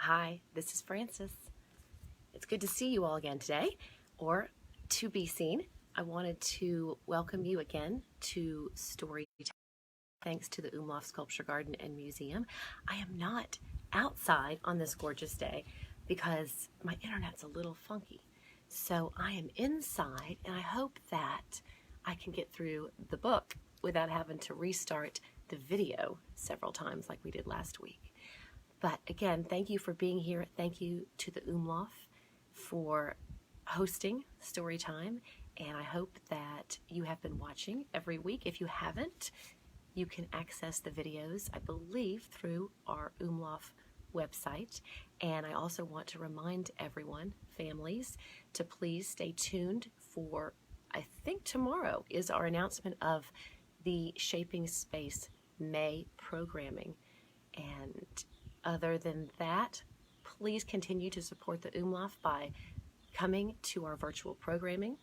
Hi, this is Frances. It's good to see you all again today, or to be seen. I wanted to welcome you again to Storytime. Thanks to the Umlauf Sculpture Garden and Museum. I am not outside on this gorgeous day because my internet's a little funky. So I am inside, and I hope that I can get through the book without having to restart the video several times like we did last week. But again, thank you for being here. Thank you to the Umlauf for hosting Storytime, and I hope that you have been watching every week. If you haven't, you can access the videos, I believe, through our Umlauf website. And I also want to remind everyone, families, to please stay tuned for, I think tomorrow is our announcement of the Shaping Space May programming. And other than that, please continue to support the Umlauf by coming to our virtual programming,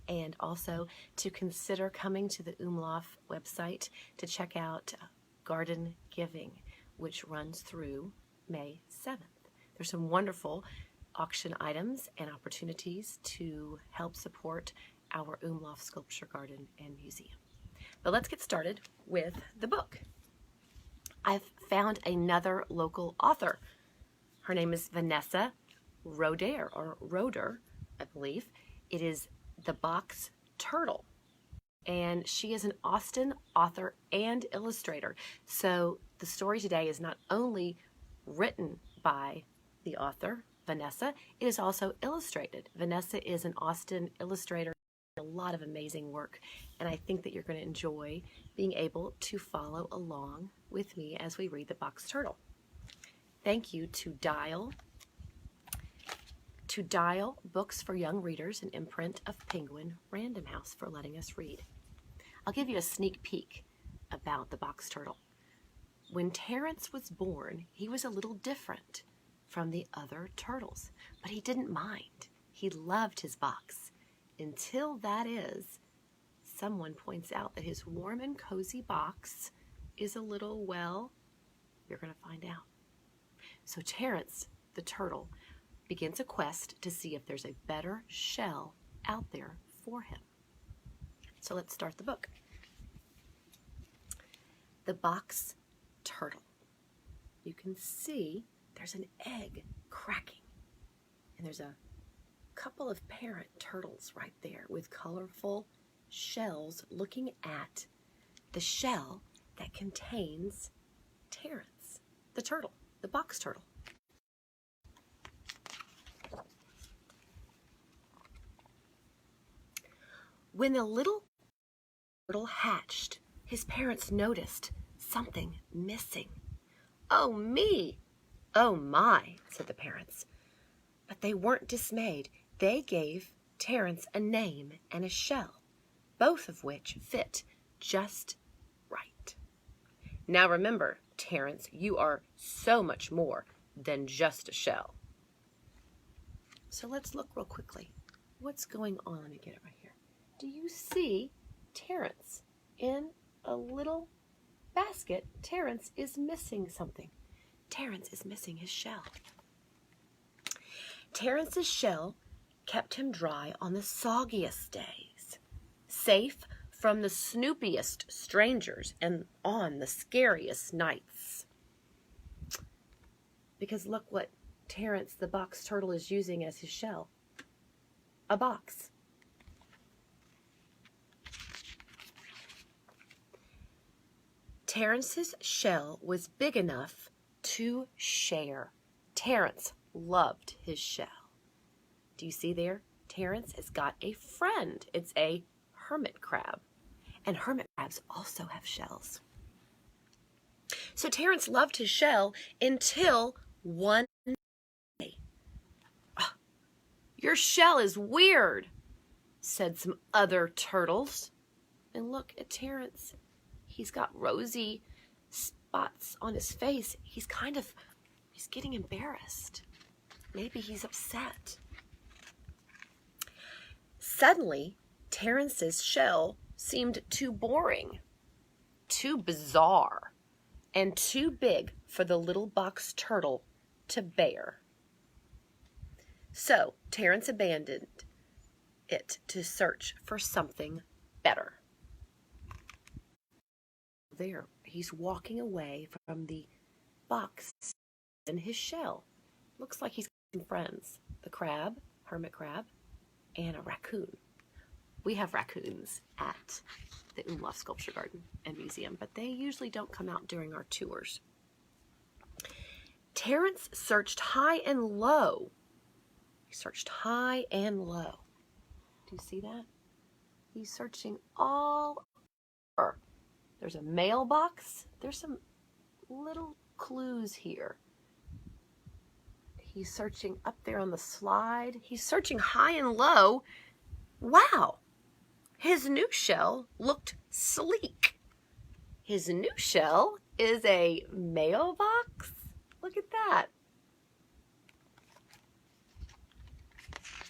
and also to consider coming to the Umlauf website to check out Garden Giving, which runs through May 7th. There's some wonderful auction items and opportunities to help support our Umlauf Sculpture Garden and Museum. But let's get started with the book. I've found another local author. Her name is Vanessa Roeder, or Roeder, I believe. It is The Box Turtle. And she is an Austin author and illustrator. So the story today is not only written by the author, Vanessa, it is also illustrated. Vanessa is an Austin illustrator. A lot of amazing work, and I think that you're going to enjoy being able to follow along with me as we read The Box Turtle. Thank you to Dial Books for Young Readers, an imprint of Penguin Random House, for letting us read. I'll give you a sneak peek about The Box Turtle. When Terrence was born, he was a little different from the other turtles, but he didn't mind. He loved his box. Until someone points out that his warm and cozy box is a little, well, you're going to find out. So Terrence, the turtle, begins a quest to see if there's a better shell out there for him. So let's start the book. The Box Turtle. You can see there's an egg cracking, and there's a couple of parent turtles right there with colorful shells looking at the shell that contains Terrence, the turtle, the box turtle. When the little turtle hatched, his parents noticed something missing. "Oh me! Oh my!" said the parents. But they weren't dismayed. They gave Terrence a name and a shell, both of which fit just right. Now remember, Terrence, you are so much more than just a shell. So let's look real quickly. What's going on? Let me get it right here. Do you see Terrence in a little basket? Terrence is missing something. Terrence is missing his shell. Terrence's shell kept him dry on the soggiest days, safe from the snoopiest strangers, and on the scariest nights. Because look what Terrence the box turtle is using as his shell. A box. Terrence's shell was big enough to share. Terrence loved his shell. Do you see there? Terrence has got a friend. It's a hermit crab. And hermit crabs also have shells. So Terrence loved his shell until one day. "Oh, your shell is weird," said some other turtles. And look at Terrence. He's got rosy spots on his face. He's getting embarrassed. Maybe he's upset. Suddenly, Terrence's shell seemed too boring, too bizarre, and too big for the little box turtle to bear. So Terrence abandoned it to search for something better. There, he's walking away from the box in his shell. Looks like he's got some friends. The crab, hermit crab, and a raccoon. We have raccoons at the Umlauf Sculpture Garden and Museum, but they usually don't come out during our tours. Terrence searched high and low. He searched high and low. Do you see that? He's searching all over. There's a mailbox. There's some little clues here. He's searching up there on the slide. He's searching high and low. Wow. His new shell looked sleek. His new shell is a mailbox. Look at that.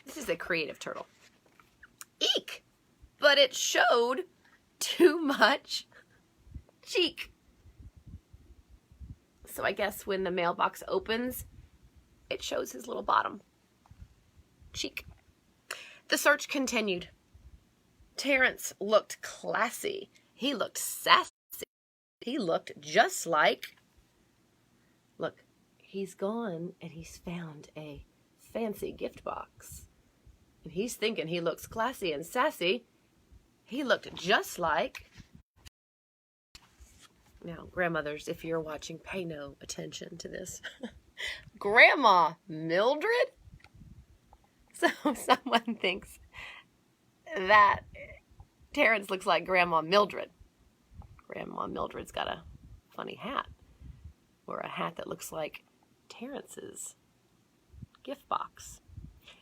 This is a creative turtle. Eek! But it showed too much cheek. So I guess when the mailbox opens, it shows his little bottom cheek. The search continued. Terrence looked classy. He looked sassy. He looked just like... Look, he's gone and he's found a fancy gift box. And he's thinking he looks classy and sassy. He looked just like... Now, grandmothers, if you're watching, pay no attention to this. Grandma Mildred? So someone thinks that Terrence looks like Grandma Mildred. Grandma Mildred's got a funny hat. Or a hat that looks like Terrence's gift box.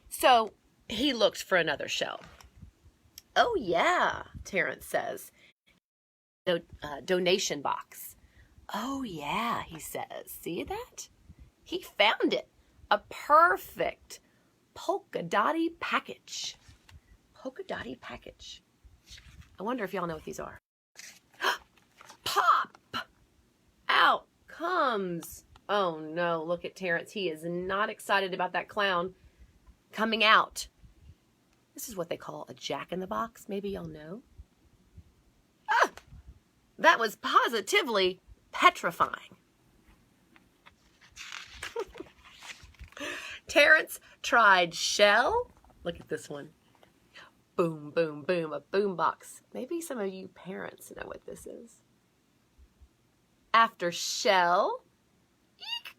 So he looked for another shell. Oh yeah, Terrence says. Donation box. Oh yeah, he says. See that? He found it. A perfect polka dotty package. Polka dotty package. I wonder if y'all know what these are. Pop! Out comes. Oh no, look at Terrence. He is not excited about that clown coming out. This is what they call a jack-in-the-box. Maybe y'all know. Ah! That was positively petrifying. Terrence tried shell. Look at this one. Boom, boom, boom, a boom box. Maybe some of you parents know what this is. After shell, eek.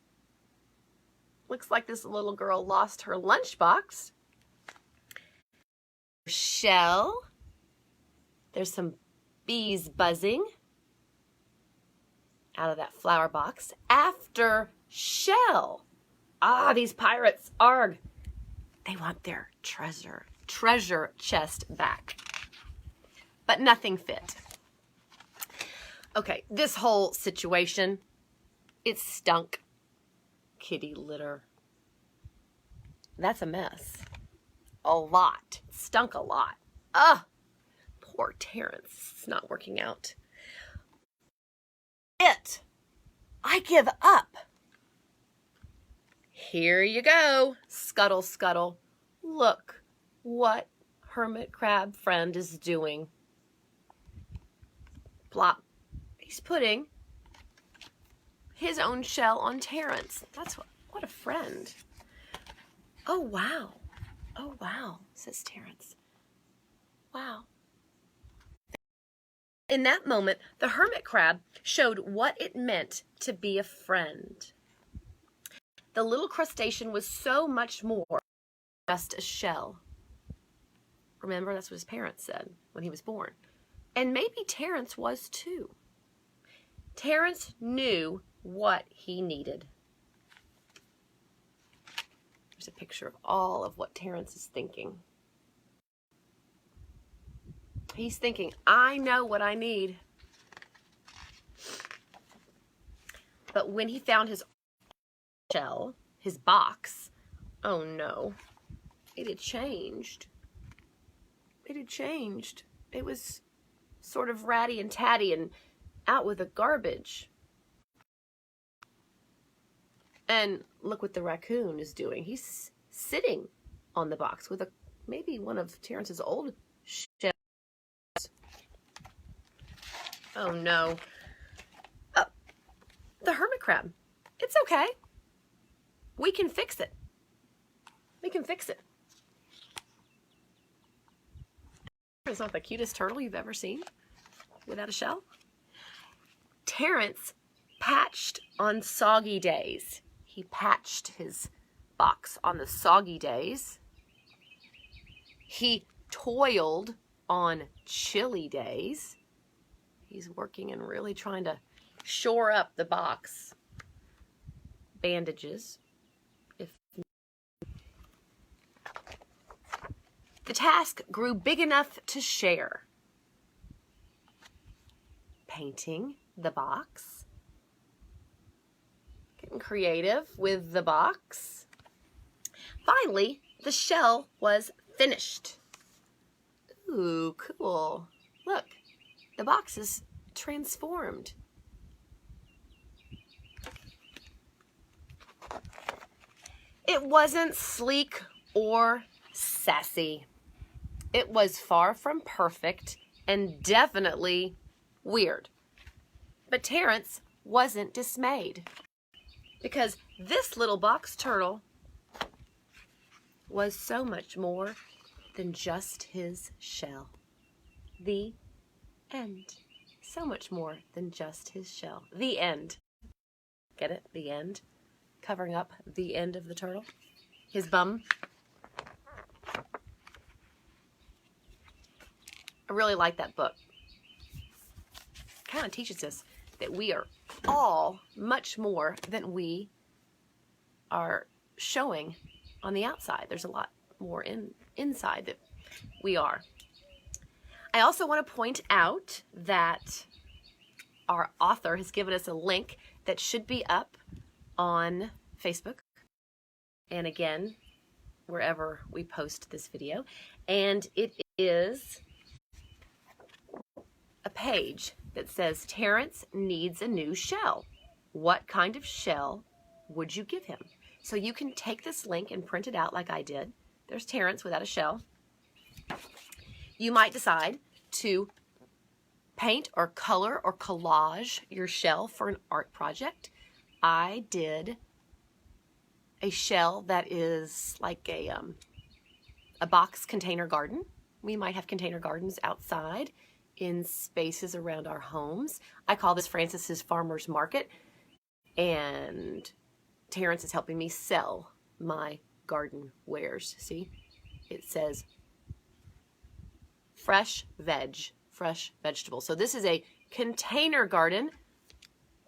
Looks like this little girl lost her lunchbox. Shell, there's some bees buzzing out of that flower box. After shell, these pirates, arg, they want their treasure chest back. But nothing fit. Okay, this whole situation, it stunk. Kitty litter. That's a mess. A lot. It stunk a lot. Poor Terrence. It's not working out. I give up. Here you go. Scuttle, scuttle. Look what hermit crab friend is doing. Plop. He's putting his own shell on Terrence. That's what a friend. Oh, wow. Oh, wow, says Terrence. Wow. In that moment, the hermit crab showed what it meant to be a friend. The little crustacean was so much more than just a shell. Remember, that's what his parents said when he was born. And maybe Terrence was too. Terrence knew what he needed. There's a picture of all of what Terrence is thinking. He's thinking, I know what I need. But when he found his shell, his box, oh no, it had changed. It had changed. It was sort of ratty and tatty and out with the garbage. And look what the raccoon is doing. He's sitting on the box with maybe one of Terrence's old shells. Oh no. Oh, the hermit crab. It's okay. We can fix it. We can fix it. It's not the cutest turtle you've ever seen without a shell. Terrence patched on soggy days. He patched his box on the soggy days. He toiled on chilly days. He's working and really trying to shore up the box. Bandages. The task grew big enough to share. Painting the box. Getting creative with the box. Finally, the shell was finished. Ooh, cool. Look, the box is transformed. It wasn't sleek or sassy. It was far from perfect and definitely weird. But Terrence wasn't dismayed because this little box turtle was so much more than just his shell. The end. So much more than just his shell. The end. Get it? The end. Covering up the end of the turtle. His bum. I really like that book. It kind of teaches us that we are all much more than we are showing on the outside. There's a lot more inside that we are. I also want to point out that our author has given us a link that should be up on Facebook and again wherever we post this video, and it is a page that says Terrence needs a new shell. What kind of shell would you give him? So you can take this link and print it out like I did. There's Terrence without a shell. You might decide to paint or color or collage your shell for an art project. I did a shell that is like a box container garden. We might have container gardens outside in spaces around our homes. I call this Francis's Farmer's Market, and Terrence is helping me sell my garden wares. See, it says fresh veg, fresh vegetables. So this is a container garden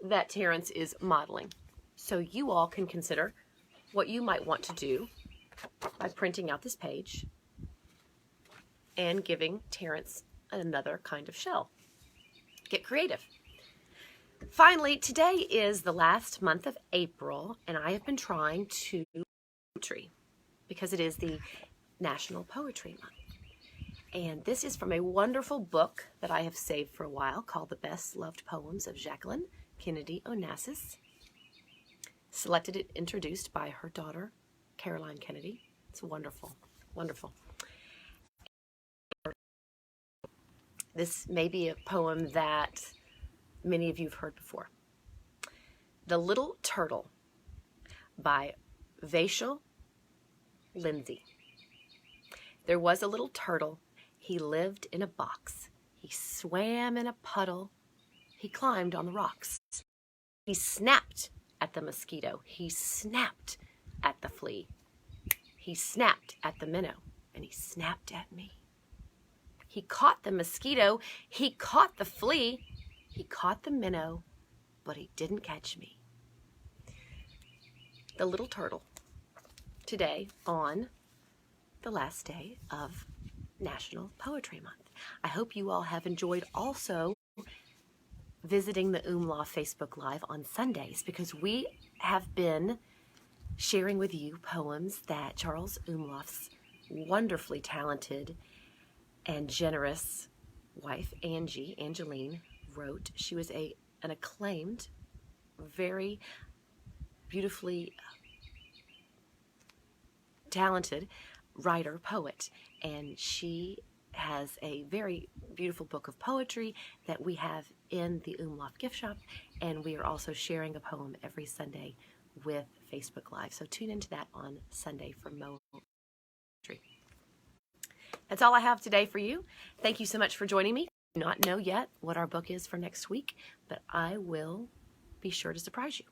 that Terrence is modeling. So you all can consider what you might want to do by printing out this page and giving Terrence another kind of shell. Get creative. Finally, today is the last month of April, and I have been trying to poetry because it is the National Poetry Month. And this is from a wonderful book that I have saved for a while called The Best Loved Poems of Jacqueline Kennedy Onassis. Selected and introduced by her daughter, Caroline Kennedy. It's wonderful, wonderful. This may be a poem that many of you have heard before. The Little Turtle by Vachel Lindsay. There was a little turtle. He lived in a box. He swam in a puddle. He climbed on the rocks. He snapped at the mosquito. He snapped at the flea. He snapped at the minnow, and he snapped at me. He caught the mosquito, he caught the flea, he caught the minnow, but he didn't catch me. The Little Turtle, today on the last day of National Poetry Month. I hope you all have enjoyed also visiting the Umlaw Facebook Live on Sundays, because we have been sharing with you poems that Charles Umlaw's wonderfully talented and generous wife, Angeline, wrote. She was an acclaimed, very beautifully talented writer, poet, and she has a very beautiful book of poetry that we have in the Umlauf gift shop, and we are also sharing a poem every Sunday with Facebook Live. So tune into that on Sunday for Mo poetry. That's all I have today for you. Thank you so much for joining me. I do not know yet what our book is for next week, but I will be sure to surprise you.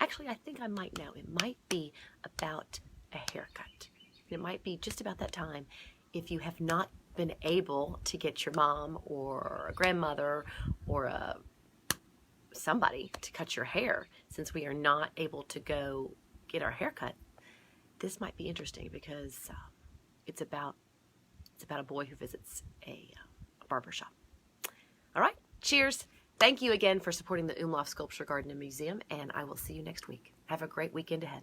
Actually, I think I might know. It might be about a haircut. It might be just about that time. If you have not been able to get your mom or a grandmother or somebody to cut your hair, since we are not able to go get our hair cut, this might be interesting because it's about a boy who visits a barber shop. All right, cheers. Thank you again for supporting the Umlauf Sculpture Garden and Museum, and I will see you next week. Have a great weekend ahead.